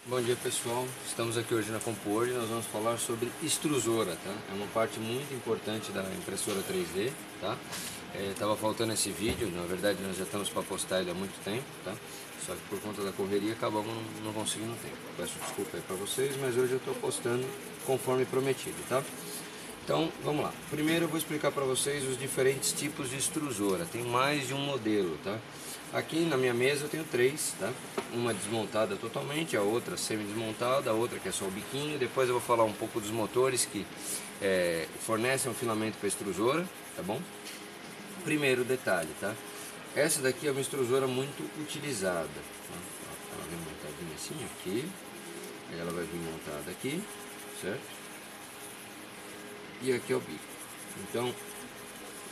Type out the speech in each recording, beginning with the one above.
Bom dia pessoal, estamos aqui hoje na Compor e nós vamos falar sobre extrusora, tá? É uma parte muito importante da impressora 3D, tá? Tava faltando esse vídeo, na verdade nós já estamos para postar ele há muito tempo, tá? Só que por conta da correria acabamos não conseguindo tempo. Peço desculpa aí para vocês, mas hoje eu estou postando conforme prometido, tá? Então vamos lá. Primeiro eu vou explicar para vocês os diferentes tipos de extrusora. Tem mais de um modelo, tá? Aqui na minha mesa eu tenho três, tá? Uma desmontada totalmente, a outra semi-desmontada, a outra que é só o biquinho. Depois eu vou falar um pouco dos motores que fornecem um filamento para extrusora, tá bom? Primeiro detalhe, tá? Essa daqui é uma extrusora muito utilizada, tá? Ela vem montadinha assim aqui, aí ela vai vir montada aqui, certo? E aqui é o bico. Então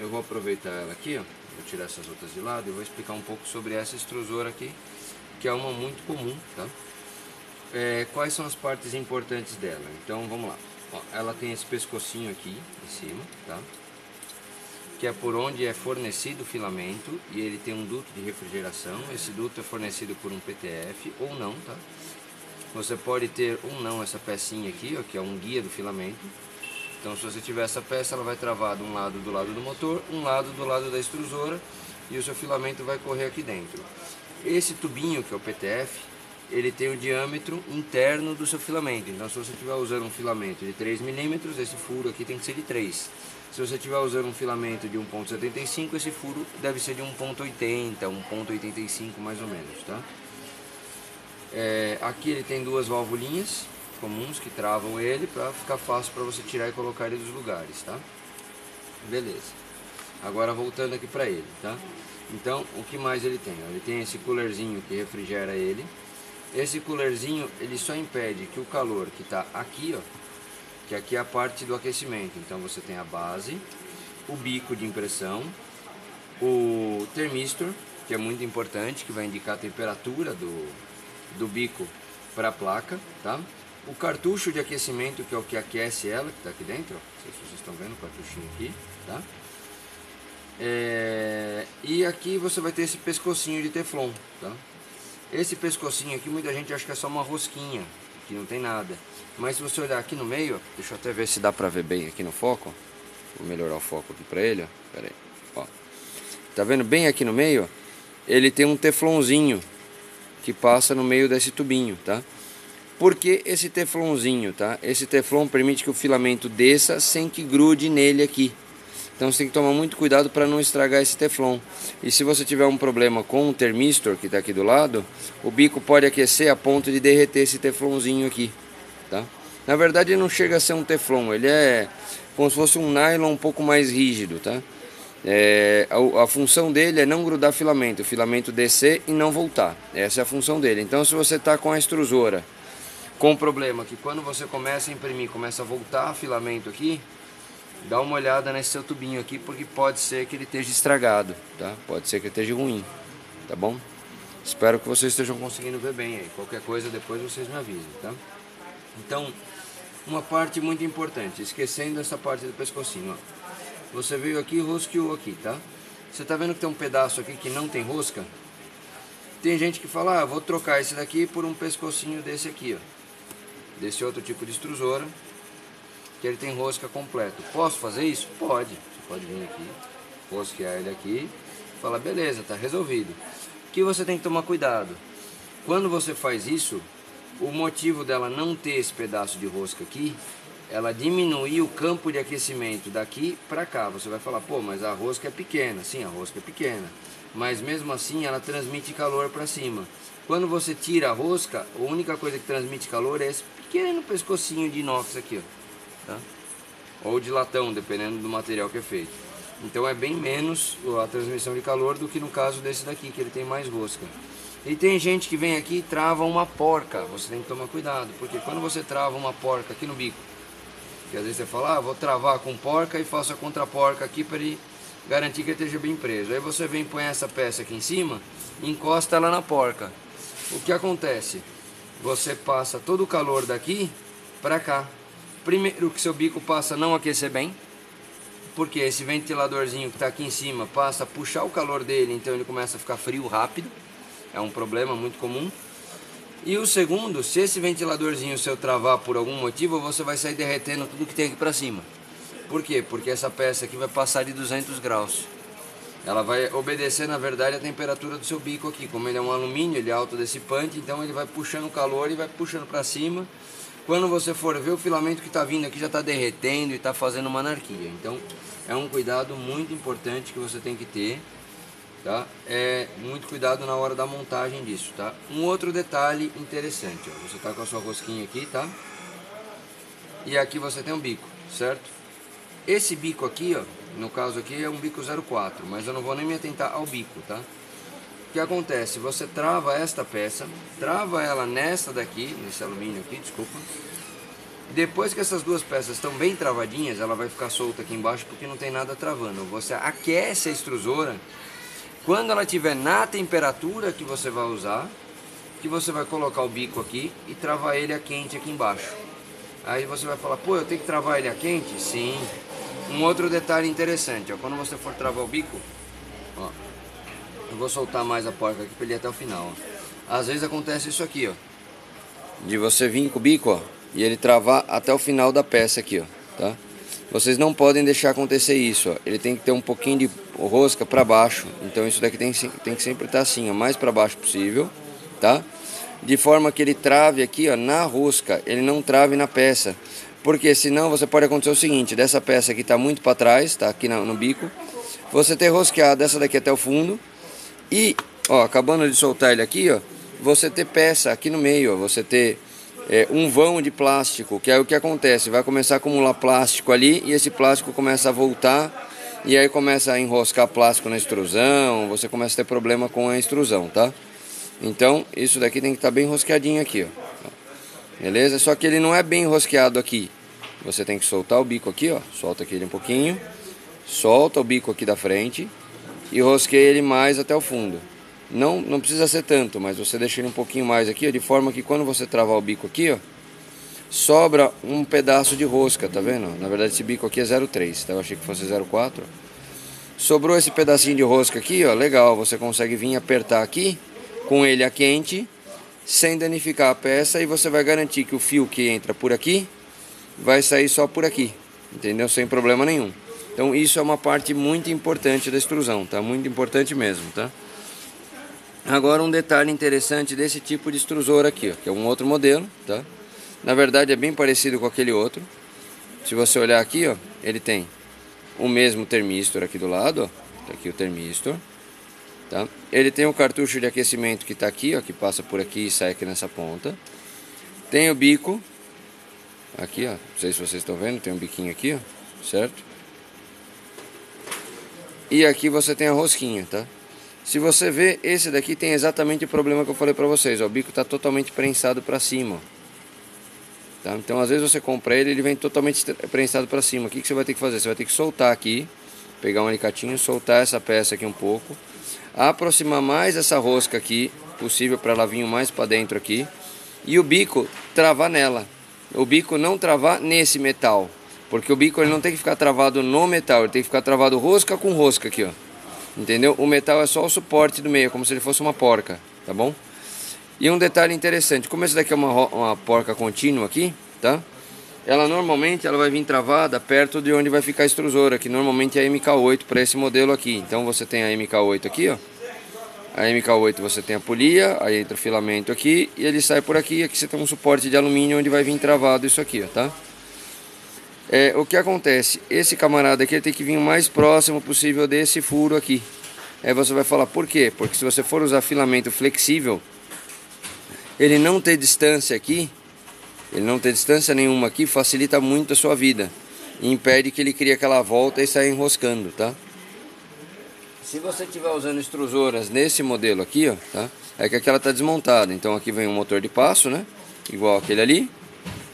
eu vou aproveitar ela aqui, ó, vou tirar essas outras de lado e vou explicar um pouco sobre essa extrusora aqui, que é uma muito comum, tá? Quais são as partes importantes dela? Então vamos lá. Ó, ela tem esse pescocinho aqui em cima, tá? Que é por onde é fornecido o filamento, e ele tem um duto de refrigeração. Esse duto é fornecido por um PTF ou não, tá? Você pode ter ou não essa pecinha aqui, ó, que é um guia do filamento. Então se você tiver essa peça, ela vai travar de um lado do lado do motor, um lado do lado da extrusora, e o seu filamento vai correr aqui dentro. Esse tubinho, que é o PTF, ele tem o diâmetro interno do seu filamento. Então se você estiver usando um filamento de 3 milímetros, esse furo aqui tem que ser de 3. Se você estiver usando um filamento de 1,75, esse furo deve ser de 1,80, 1,85 mais ou menos, tá? Aqui ele tem duas valvulinhas comuns que travam ele para ficar fácil para você tirar e colocar ele dos lugares, tá? Beleza. Agora voltando aqui para ele, tá? Então, o que mais ele tem? Ele tem esse coolerzinho que refrigera ele. Esse coolerzinho, ele só impede que o calor que está aqui, ó, que aqui é a parte do aquecimento. Então você tem a base, o bico de impressão, o termistor, que é muito importante, que vai indicar a temperatura do bico para a placa, tá? O cartucho de aquecimento, que é o que aquece ela, que está aqui dentro, ó. Não sei se vocês estão vendo o cartuchinho aqui, tá? E aqui você vai ter esse pescocinho de teflon, tá? Esse pescocinho aqui, muita gente acha que é só uma rosquinha, que não tem nada. Mas se você olhar aqui no meio, ó, deixa eu até ver se dá pra ver bem aqui no foco, ó. Vou melhorar o foco aqui pra ele, ó. Pera aí, ó. Tá vendo bem aqui no meio, ó? Ele tem um teflonzinho que passa no meio desse tubinho, tá? Por que esse teflonzinho, tá? Esse teflon permite que o filamento desça sem que grude nele aqui. Então você tem que tomar muito cuidado para não estragar esse teflon. E se você tiver um problema com o termistor que está aqui do lado, o bico pode aquecer a ponto de derreter esse teflonzinho aqui, tá? Na verdade ele não chega a ser um teflon, ele é como se fosse um nylon um pouco mais rígido, tá? A função dele é não grudar filamento, o filamento descer e não voltar. Essa é a função dele. Então se você está com a extrusora com o problema que quando você começa a imprimir, começa a voltar filamento aqui, dá uma olhada nesse seu tubinho aqui, porque pode ser que ele esteja estragado, tá? Pode ser que ele esteja ruim, tá bom? Espero que vocês estejam conseguindo ver bem aí. Qualquer coisa depois vocês me avisem, tá? Então, uma parte muito importante, esquecendo essa parte do pescocinho, ó. Você veio aqui e rosqueou aqui, tá? Você tá vendo que tem um pedaço aqui que não tem rosca? Tem gente que fala, vou trocar esse daqui por um pescocinho desse aqui, ó. Desse outro tipo de extrusora, que ele tem rosca completo. Posso fazer isso? Pode. Você pode vir aqui, rosquear ele aqui, falar, beleza, tá resolvido. O que você tem que tomar cuidado? Quando você faz isso, o motivo dela não ter esse pedaço de rosca aqui, ela diminui o campo de aquecimento daqui para cá. Você vai falar, pô, mas a rosca é pequena. Sim, a rosca é pequena, mas mesmo assim ela transmite calor para cima. Quando você tira a rosca, a única coisa que transmite calor é esse pequeno pescocinho de inox aqui, ó, tá? Ou de latão, dependendo do material que é feito. Então é bem menos a transmissão de calor do que no caso desse daqui, que ele tem mais rosca. E tem gente que vem aqui e trava uma porca. Você tem que tomar cuidado, porque quando você trava uma porca aqui no bico, que às vezes você fala, vou travar com porca e faço a contraporca aqui para ele garantir que ele esteja bem preso. Aí você vem e põe essa peça aqui em cima e encosta ela na porca. O que acontece? Você passa todo o calor daqui para cá. Primeiro que seu bico passa a não aquecer bem, porque esse ventiladorzinho que está aqui em cima passa a puxar o calor dele, então ele começa a ficar frio rápido. É um problema muito comum. E o segundo, se esse ventiladorzinho seu travar por algum motivo, você vai sair derretendo tudo que tem aqui para cima. Por quê? Porque essa peça aqui vai passar de 200 graus. Ela vai obedecer, na verdade, a temperatura do seu bico aqui. Como ele é um alumínio, ele é autodissipante, então ele vai puxando o calor e vai puxando para cima. Quando você for ver, o filamento que está vindo aqui já está derretendo e está fazendo uma anarquia. Então, é um cuidado muito importante que você tem que ter, tá? É muito cuidado na hora da montagem disso, tá? Um outro detalhe interessante, ó. Você está com a sua rosquinha aqui, tá? E aqui você tem um bico, certo? Esse bico aqui, ó, no caso aqui é um bico 04, mas eu não vou nem me atentar ao bico, tá? O que acontece? Você trava esta peça, trava ela nessa daqui, nesse alumínio aqui, desculpa. Depois que essas duas peças estão bem travadinhas, ela vai ficar solta aqui embaixo porque não tem nada travando. Você aquece a extrusora, quando ela estiver na temperatura que você vai usar, que você vai colocar o bico aqui e travar ele a quente aqui embaixo. Aí você vai falar, pô, eu tenho que travar ele a quente? Sim. Um outro detalhe interessante, ó, quando você for travar o bico, ó, eu vou soltar mais a porca aqui para ele ir até o final. Ó. Às vezes acontece isso aqui, ó, de você vir com o bico, ó, e ele travar até o final da peça aqui, ó, tá? Vocês não podem deixar acontecer isso, ó. Ele tem que ter um pouquinho de rosca para baixo. Então isso daqui tem que sempre estar assim, ó, mais para baixo possível, tá? De forma que ele trave aqui, ó, na rosca, ele não trave na peça. Porque senão você pode acontecer o seguinte, dessa peça aqui tá muito para trás, tá aqui no bico, você ter rosqueado essa daqui até o fundo e, ó, acabando de soltar ele aqui, ó, você ter peça aqui no meio, ó, você ter um vão de plástico, que é o que acontece, vai começar a acumular plástico ali e esse plástico começa a voltar e aí começa a enroscar plástico na extrusão, você começa a ter problema com a extrusão, tá? Então, isso daqui tem que estar bem rosqueadinho aqui, ó. Beleza? Só que ele não é bem rosqueado aqui. Você tem que soltar o bico aqui, ó. Solta aqui ele um pouquinho. Solta o bico aqui da frente e rosqueia ele mais até o fundo. Não precisa ser tanto, mas você deixa ele um pouquinho mais aqui, ó, de forma que quando você travar o bico aqui, ó, sobra um pedaço de rosca, tá vendo? Na verdade esse bico aqui é 0,3, tá? Eu achei que fosse 0,4. Sobrou esse pedacinho de rosca aqui, ó, legal. Você consegue vir apertar aqui com ele a quente, sem danificar a peça, e você vai garantir que o fio que entra por aqui vai sair só por aqui, entendeu? Sem problema nenhum. Então isso é uma parte muito importante da extrusão, tá? Muito importante mesmo, tá? Agora um detalhe interessante desse tipo de extrusor aqui, ó, que é um outro modelo, tá? Na verdade é bem parecido com aquele outro. Se você olhar aqui, ó, ele tem o mesmo termistor aqui do lado, ó, tá aqui o termistor. Tá? Ele tem o cartucho de aquecimento que está aqui, ó, que passa por aqui e sai aqui nessa ponta. Tem o bico, aqui, ó, não sei se vocês estão vendo, tem um biquinho aqui, ó, certo? E aqui você tem a rosquinha, tá? Se você ver, esse daqui tem exatamente o problema que eu falei para vocês, ó, o bico está totalmente prensado para cima, ó, tá? Então às vezes você compra ele, ele vem totalmente prensado para cima. O que você vai ter que fazer? Você vai ter que soltar aqui, pegar um alicatinho, soltar essa peça aqui um pouco, aproximar mais essa rosca aqui possível para ela vir mais para dentro aqui e o bico travar nela. O bico não travar nesse metal, porque o bico ele não tem que ficar travado no metal, ele tem que ficar travado rosca com rosca aqui, ó. Entendeu? O metal é só o suporte do meio, como se ele fosse uma porca, tá bom? E um detalhe interessante, como esse daqui é uma porca contínua aqui, tá? Ela normalmente vai vir travada perto de onde vai ficar a extrusora, que normalmente é a MK8 para esse modelo aqui. Então você tem a MK8 aqui, ó. A MK8 você tem a polia, aí entra o filamento aqui e ele sai por aqui. Aqui você tem um suporte de alumínio onde vai vir travado isso aqui, ó, tá? O que acontece? Esse camarada aqui ele tem que vir o mais próximo possível desse furo aqui. Aí você vai falar, por quê? Porque se você for usar filamento flexível, ele não ter distância aqui, ele não ter distância nenhuma aqui, facilita muito a sua vida. E impede que ele crie aquela volta e saia enroscando, tá? Se você estiver usando extrusoras nesse modelo aqui, ó, tá? É que aquela está desmontada. Então aqui vem um motor de passo, né? Igual aquele ali.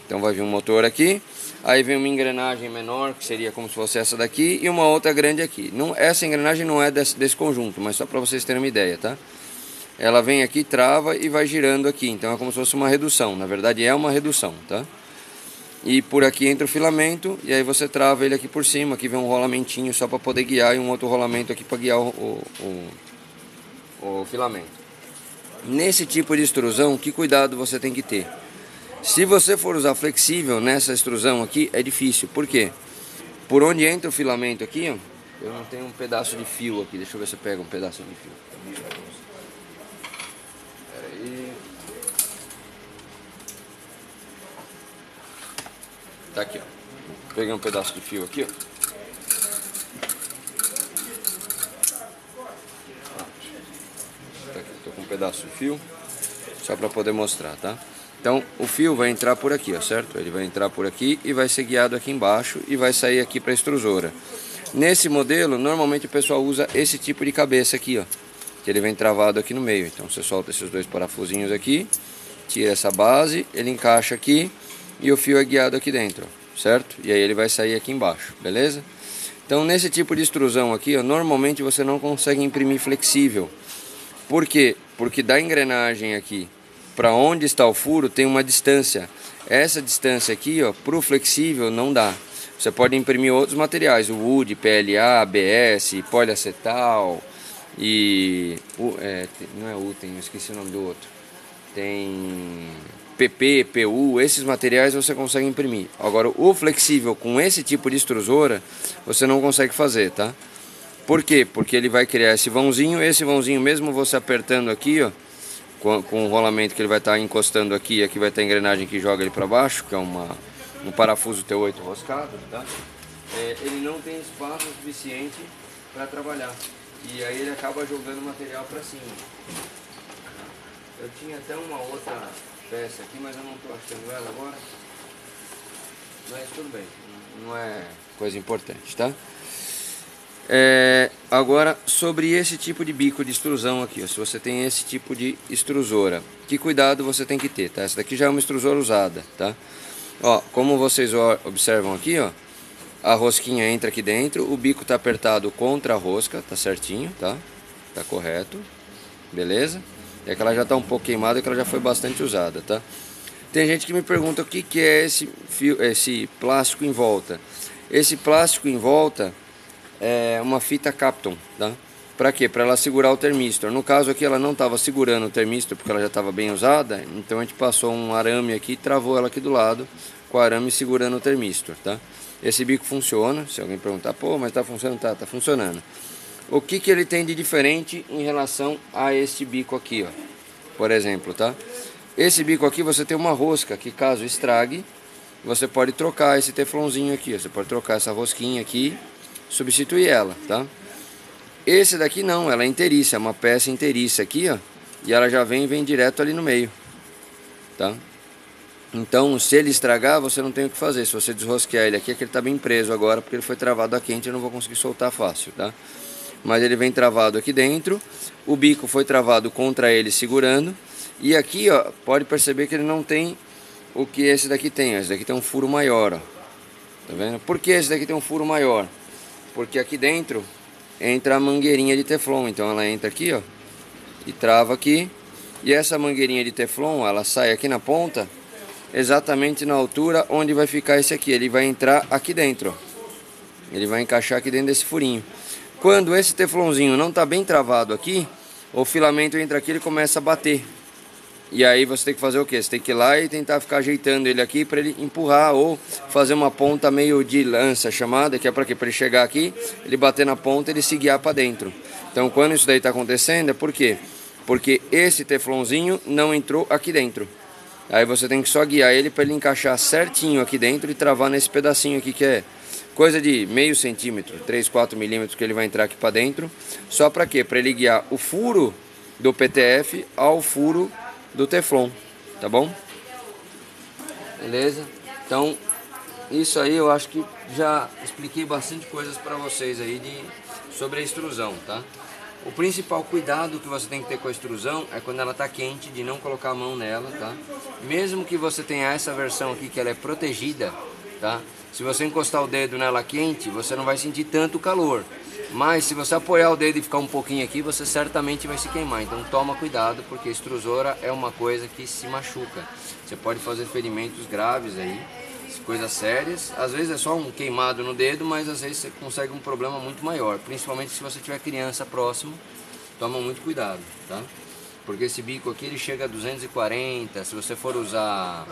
Então vai vir um motor aqui. Aí vem uma engrenagem menor, que seria como se fosse essa daqui. E uma outra grande aqui. Não, essa engrenagem não é desse conjunto, mas só para vocês terem uma ideia, tá? Ela vem aqui, trava e vai girando aqui. Então é como se fosse uma redução. Na verdade é uma redução, tá? E por aqui entra o filamento. E aí você trava ele aqui por cima. Aqui vem um rolamentinho só para poder guiar. E um outro rolamento aqui para guiar o filamento. Nesse tipo de extrusão, que cuidado você tem que ter? Se você for usar flexível nessa extrusão aqui, é difícil. Por quê? Por onde entra o filamento aqui, ó, eu não tenho um pedaço de fio aqui. Deixa eu ver se eu pego um pedaço de fio. Pera aí. Tá aqui, ó. Peguei um pedaço de fio aqui, ó. Tá aqui, tô com um pedaço de fio, só para poder mostrar, tá? Então, o fio vai entrar por aqui, ó, certo? Ele vai entrar por aqui e vai ser guiado aqui embaixo e vai sair aqui para a extrusora. Nesse modelo, normalmente o pessoal usa esse tipo de cabeça aqui, ó, que ele vem travado aqui no meio. Então, você solta esses dois parafusinhos aqui, tira essa base, ele encaixa aqui e o fio é guiado aqui dentro, ó, certo? E aí ele vai sair aqui embaixo, beleza? Então, nesse tipo de extrusão aqui, ó, normalmente você não consegue imprimir flexível. Por quê? Porque da engrenagem aqui para onde está o furo tem uma distância. Essa distância aqui, ó, para o flexível não dá. Você pode imprimir outros materiais, o wood, PLA, ABS, poliacetal e... não é Uten, eu esqueci o nome do outro. Tem PP, PU, esses materiais você consegue imprimir. Agora, o flexível com esse tipo de extrusora, você não consegue fazer, tá? Por quê? Porque ele vai criar esse vãozinho mesmo você apertando aqui, ó, com o rolamento que ele vai estar encostando aqui, aqui vai estar a engrenagem que joga ele para baixo, que é um parafuso T8 roscado, tá? Ele não tem espaço suficiente para trabalhar, e aí ele acaba jogando material para cima. Eu tinha até uma outra peça aqui, mas eu não estou achando ela agora, mas tudo bem, não é coisa importante, tá? Agora, sobre esse tipo de bico de extrusão aqui, ó, se você tem esse tipo de extrusora, que cuidado você tem que ter, tá? Essa daqui já é uma extrusora usada, tá? Ó, como vocês observam aqui, ó, a rosquinha entra aqui dentro, o bico tá apertado contra a rosca, tá certinho, tá? Tá correto, beleza? É que ela já tá um pouco queimada, que ela já foi bastante usada, tá? Tem gente que me pergunta o que que é esse plástico em volta. Esse plástico em volta é uma fita Kapton, tá? Para quê? Para ela segurar o termistor. No caso aqui ela não estava segurando o termistor porque ela já estava bem usada, então a gente passou um arame aqui e travou ela aqui do lado com o arame segurando o termistor, tá? Esse bico funciona. Se alguém perguntar, pô, mas tá funcionando? Tá funcionando. O que que ele tem de diferente em relação a este bico aqui, ó? Por exemplo, tá? Esse bico aqui você tem uma rosca que caso estrague, você pode trocar esse teflonzinho aqui, ó. Você pode trocar essa rosquinha aqui, substituir ela, tá? Esse daqui não, ela é inteiriça, é uma peça inteiriça aqui, ó, e ela já vem direto ali no meio, tá? Então, se ele estragar, você não tem o que fazer. Se você desrosquear ele aqui, é que ele tá bem preso agora, porque ele foi travado a quente, eu não vou conseguir soltar fácil, tá? Mas ele vem travado aqui dentro, o bico foi travado contra ele segurando, e aqui, ó, pode perceber que ele não tem o que esse daqui tem, ó. Esse daqui tem um furo maior, ó. Tá vendo? Por que esse daqui tem um furo maior? Porque aqui dentro entra a mangueirinha de teflon, então ela entra aqui, ó, e trava aqui, e essa mangueirinha de teflon, ela sai aqui na ponta, exatamente na altura onde vai ficar esse aqui. Ele vai entrar aqui dentro, ó. Ele vai encaixar aqui dentro desse furinho. Quando esse teflonzinho não está bem travado aqui, o filamento entra aqui e ele começa a bater. E aí você tem que fazer o que? Você tem que ir lá e tentar ficar ajeitando ele aqui para ele empurrar, ou fazer uma ponta meio de lança chamada, que é para quê? Para ele chegar aqui, ele bater na ponta e ele se guiar para dentro. Então quando isso daí está acontecendo, é por quê? Porque esse teflonzinho não entrou aqui dentro. Aí você tem que só guiar ele para ele encaixar certinho aqui dentro e travar nesse pedacinho aqui, que é coisa de meio centímetro, 3, 4 milímetros, que ele vai entrar aqui para dentro. Só para quê? Para ele guiar o furo do PTF ao furo do teflon, tá bom? Beleza? Então, isso aí eu acho que já expliquei bastante coisas para vocês aí sobre a extrusão, tá? O principal cuidado que você tem que ter com a extrusão é quando ela está quente, de não colocar a mão nela, tá? Mesmo que você tenha essa versão aqui que ela é protegida, tá? Se você encostar o dedo nela quente, você não vai sentir tanto calor. Mas se você apoiar o dedo e ficar um pouquinho aqui, você certamente vai se queimar. Então toma cuidado, porque extrusora é uma coisa que se machuca. Você pode fazer ferimentos graves aí, coisas sérias. Às vezes é só um queimado no dedo, mas às vezes você consegue um problema muito maior. Principalmente se você tiver criança próximo, toma muito cuidado, tá? porque esse bico aqui ele chega a 240, se você for usar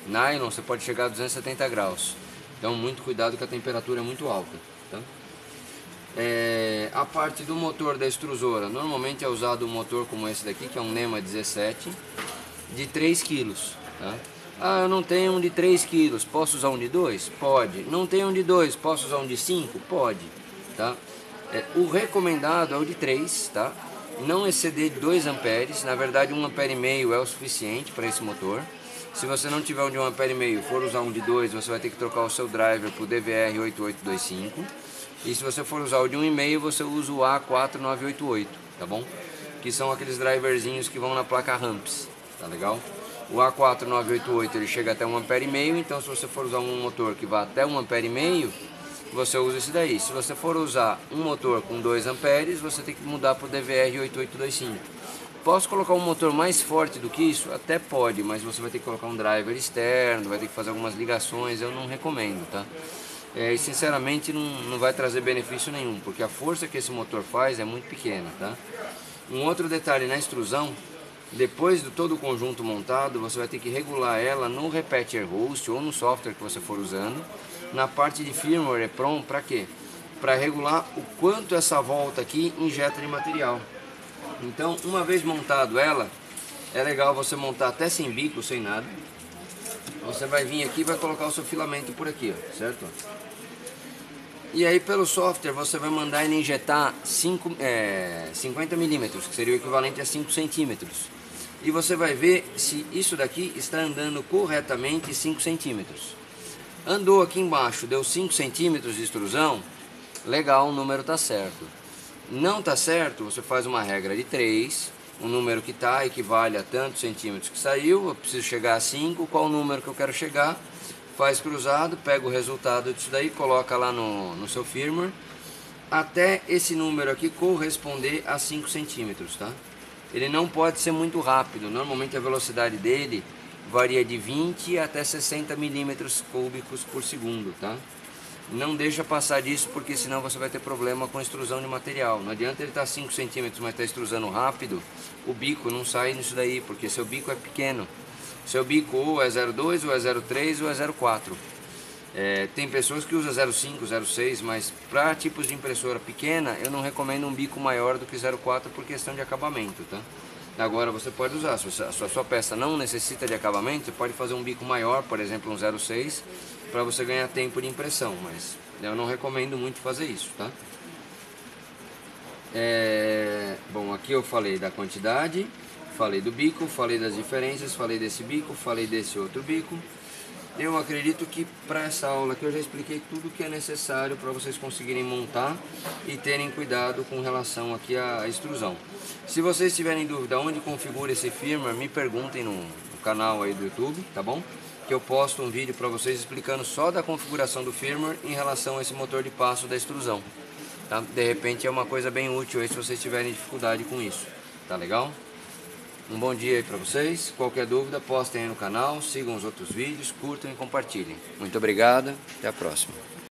nylon você pode chegar a 270 graus, então muito cuidado que a temperatura é muito alta, tá? A parte do motor da extrusora, normalmente é usado um motor como esse daqui, que é um NEMA 17, de 3 kg, tá? Ah, eu não tenho um de 3 kg, posso usar um de 2? Pode. Não tenho um de 2, posso usar um de 5? Pode, tá? O recomendado é o de 3, tá? Não exceder de 2 amperes, na verdade 1,5 ampere é o suficiente para esse motor. Se você não tiver um de 1,5 ampere, for usar um de 2, você vai ter que trocar o seu driver para o DVR 8825. E se você for usar o de 1,5, você usa o A4988, tá bom? Que são aqueles driverzinhos que vão na placa ramps, tá legal? O A4988 ele chega até 1,5 ampere, então se você for usar um motor que vá até 1,5 ampere, você usa esse daí. Se você for usar um motor com 2 amperes, você tem que mudar para o DVR 8825. Posso colocar um motor mais forte do que isso? Até pode, mas você vai ter que colocar um driver externo, vai ter que fazer algumas ligações, eu não recomendo, tá? E sinceramente não vai trazer benefício nenhum, porque a força que esse motor faz é muito pequena, tá? Um outro detalhe na extrusão, depois de todo o conjunto montado, você vai ter que regular ela no repetier host ou no software que você for usando. Na parte de firmware EPROM, para quê? Para regular o quanto essa volta aqui injeta de material. Então, uma vez montado ela, é legal você montar até sem bico, sem nada. Você vai vir aqui e vai colocar o seu filamento por aqui, ó, certo? E aí pelo software você vai mandar ele injetar 50 milímetros, que seria o equivalente a 5 centímetros. E você vai ver se isso daqui está andando corretamente 5 centímetros. Andou aqui embaixo, deu 5 centímetros de extrusão, legal, o número está certo. Não está certo, você faz uma regra de 3, o número que está equivale a tantos centímetros que saiu, eu preciso chegar a 5, qual o número que eu quero chegar? Faz cruzado, pega o resultado disso daí, coloca lá no seu firmware, até esse número aqui corresponder a 5 centímetros, tá? Ele não pode ser muito rápido, normalmente a velocidade dele varia de 20 até 60 milímetros cúbicos por segundo, tá? Não deixa passar disso, porque senão você vai ter problema com a extrusão de material. Não adianta ele estar 5 centímetros, mas está extrusando rápido, o bico não sai nisso daí, porque seu bico é pequeno. Seu bico ou é 0,2, ou é 0,3, ou é 0,4. Tem pessoas que usam 0,5, 0,6, mas para tipos de impressora pequena, eu não recomendo um bico maior do que 0,4 por questão de acabamento, tá? Agora você pode usar, se a sua peça não necessita de acabamento, você pode fazer um bico maior, por exemplo um 0,6, para você ganhar tempo de impressão, mas eu não recomendo muito fazer isso, tá? Bom, aqui eu falei da quantidade, falei do bico, falei das diferenças, falei desse bico, falei desse outro bico. Eu acredito que para essa aula aqui eu já expliquei tudo que é necessário para vocês conseguirem montar e terem cuidado com relação aqui à extrusão. Se vocês tiverem dúvida onde configura esse firmware, me perguntem no canal aí do YouTube, tá bom? Que eu posto um vídeo para vocês explicando só da configuração do firmware em relação a esse motor de passo da extrusão, tá? De repente é uma coisa bem útil aí se vocês tiverem dificuldade com isso, tá legal? Um bom dia aí para vocês. Qualquer dúvida, postem aí no canal, sigam os outros vídeos, curtam e compartilhem. Muito obrigado, até a próxima.